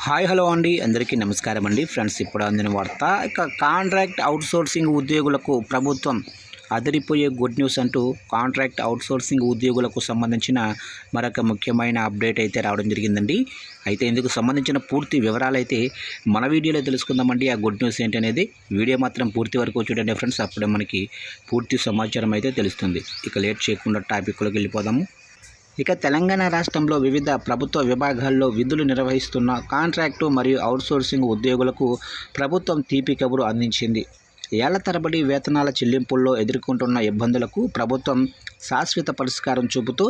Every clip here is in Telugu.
హాయ్ హలో అండి, అందరికీ నమస్కారం అండి. ఫ్రెండ్స్, ఇప్పుడు అందిన వార్త. ఇక కాంట్రాక్ట్ అవుట్సోర్సింగ్ ఉద్యోగులకు ప్రభుత్వం అదిరిపోయే గుడ్ న్యూస్ అంటూ కాంట్రాక్ట్ అవుట్సోర్సింగ్ ఉద్యోగులకు సంబంధించిన మరొక ముఖ్యమైన అప్డేట్ అయితే రావడం జరిగిందండి. అయితే ఇందుకు సంబంధించిన పూర్తి వివరాలు అయితే మన వీడియోలో తెలుసుకుందామండి. ఆ గుడ్ న్యూస్ ఏంటనేది వీడియో మాత్రం పూర్తి వరకు చూడండి ఫ్రెండ్స్, అప్పుడే మనకి పూర్తి సమాచారం అయితే తెలుస్తుంది. ఇక లేట్ చేయకుండా టాపిక్లోకి వెళ్ళిపోదాము. ఇక తెలంగాణ రాష్ట్రంలో వివిధ ప్రభుత్వ విభాగాల్లో విధులు నిర్వహిస్తున్న కాంట్రాక్టు మరియు అవుట్సోర్సింగ్ ఉద్యోగులకు ప్రభుత్వం తీపి కబురు అందించింది. ఏళ్ల తరబడి వేతనాల చెల్లింపుల్లో ఎదుర్కొంటున్న ఇబ్బందులకు ప్రభుత్వం శాశ్వత పరిష్కారం చూపుతూ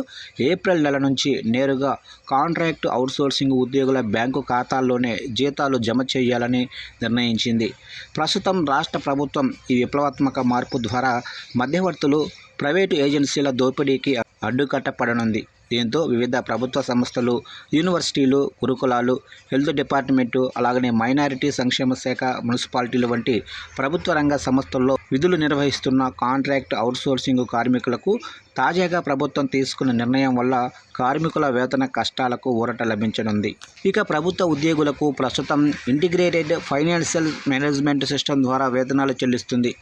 ఏప్రిల్ నెల నుంచి నేరుగా కాంట్రాక్టు అవుట్సోర్సింగ్ ఉద్యోగుల బ్యాంకు ఖాతాల్లోనే జీతాలు జమ చేయాలని నిర్ణయించింది. ప్రస్తుతం రాష్ట్ర ప్రభుత్వం ఈ విప్లవాత్మక మార్పు ద్వారా మధ్యవర్తులు, ప్రైవేటు ఏజెన్సీల దోపిడీకి అడ్డుకట్టపడనుంది. దీంతో వివిధ ప్రభుత్వ సంస్థలు, యూనివర్సిటీలు, గురుకులాలు, హెల్త్ డిపార్ట్మెంటు, అలాగనే మైనారిటీ సంక్షేమ శాఖ, మున్సిపాలిటీలు వంటి ప్రభుత్వ రంగ సంస్థల్లో విధులు నిర్వహిస్తున్న కాంట్రాక్ట్ అవుట్సోర్సింగ్ కార్మికులకు తాజాగా ప్రభుత్వం తీసుకున్న నిర్ణయం వల్ల కార్మికుల వేతన కష్టాలకు ఊరట లభించనుంది. ఇక ప్రభుత్వ ఉద్యోగులకు ప్రస్తుతం ఇంటిగ్రేటెడ్ ఫైనాన్షియల్ మేనేజ్మెంట్ సిస్టమ్ ద్వారా వేతనాలు చెల్లిస్తుంది.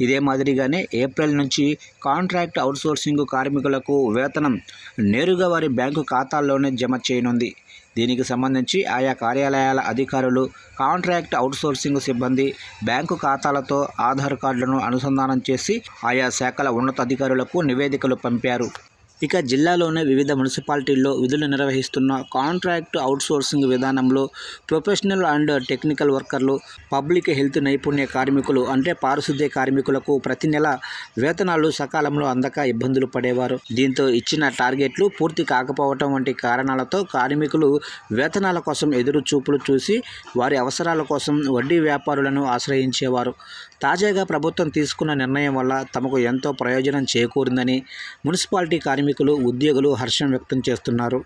ఇదే మాదిరిగానే ఏప్రిల్ నుంచి కాంట్రాక్ట్ అవుట్సోర్సింగ్ కార్మికులకు వేతనం నేరుగా వారి బ్యాంకు ఖాతాల్లోనే జమ చేయనుంది. దీనికి సంబంధించి ఆయా కార్యాలయాల అధికారులు, కాంట్రాక్ట్ అవుట్సోర్సింగ్ సిబ్బంది బ్యాంకు ఖాతాలతో ఆధార్ కార్డులను అనుసంధానం చేసి ఆయా శాఖల ఉన్నతాధికారులకు నివేదికలు పంపారు. ఇక జిల్లాలోని వివిధ మున్సిపాలిటీల్లో విధులు నిర్వహిస్తున్న కాంట్రాక్ట్ అవుట్సోర్సింగ్ విధానంలో ప్రొఫెషనల్ అండ్ టెక్నికల్ వర్కర్లు, పబ్లిక్ హెల్త్ నైపుణ్య కార్మికులు అంటే పారిశుద్ధ్య కార్మికులకు ప్రతి నెల వేతనాలు సకాలంలో అందక ఇబ్బందులు పడేవారు. దీంతో ఇచ్చిన టార్గెట్లు పూర్తి కాకపోవటం వంటి కారణాలతో కార్మికులు వేతనాల కోసం ఎదురు చూపులు చూసి వారి అవసరాల కోసం వడ్డీ వ్యాపారులను ఆశ్రయించేవారు. తాజాగా ప్రభుత్వం తీసుకున్న నిర్ణయం వల్ల తమకు ఎంతో ప్రయోజనం చేకూరిందని మున్సిపాలిటీ కార్మికులు, ఉద్యోగులు హర్షం వ్యక్తం చేస్తున్నారు.